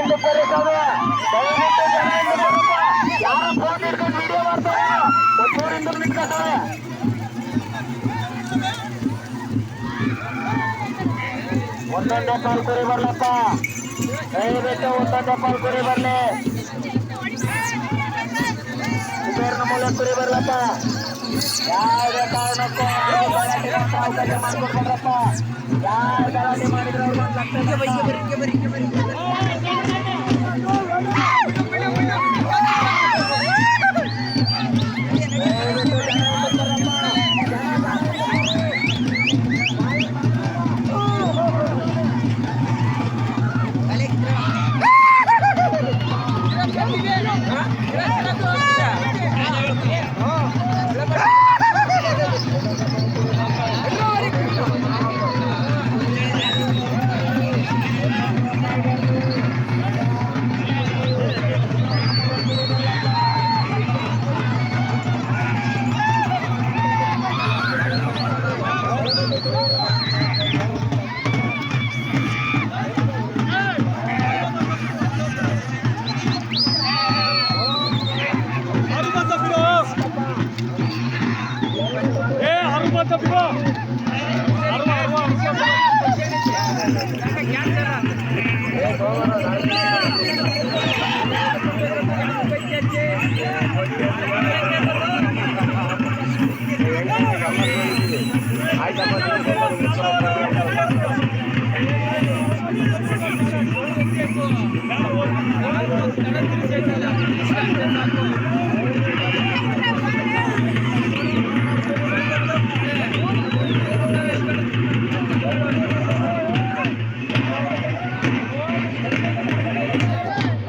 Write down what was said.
ಹಿಂದಕ್ಕೆ ಬರ್ರಿ ದಯವಿಟ್ಟು ಜನ ಹಿಂದಕ್ಕೆ ಬರಪ್ಪ. ಯಾರು ಫೋನ್ ಇಟ್ಕೊಂಡು ವಿಡಿಯೋ ಮಾಡ್ತಾರೆ ಒಂಚೂರು ಹಿಂದಕ್ಕೆ ನಿಂತ್ಕೊತಾರೆ. ಒಂದೊಂದೇ ಪಾಲ್ ಕುರಿ ಬರ್ಲಪ್ಪ, ದಯವಿಟ್ಟು ಒಂದೊಂದೇ ಪಾಲ್ ಕುರಿ ಬರ್ಲಿ. ಇದರ ಮೂಲ ಕುರಿ ಬರ್ಲಪ್ಪ. ಯಾವುದೇ ಕಾರಣಕ್ಕೂ ಅವಕಾಶ ಮಾಡ್ಕೊಡ್ಬೇಡ್ರಪ್ಪ. ಯಾರು ಗಲಾಟೆ ಮಾಡಿದ್ರೆ ಅವ್ರು ಆಯ್ತು.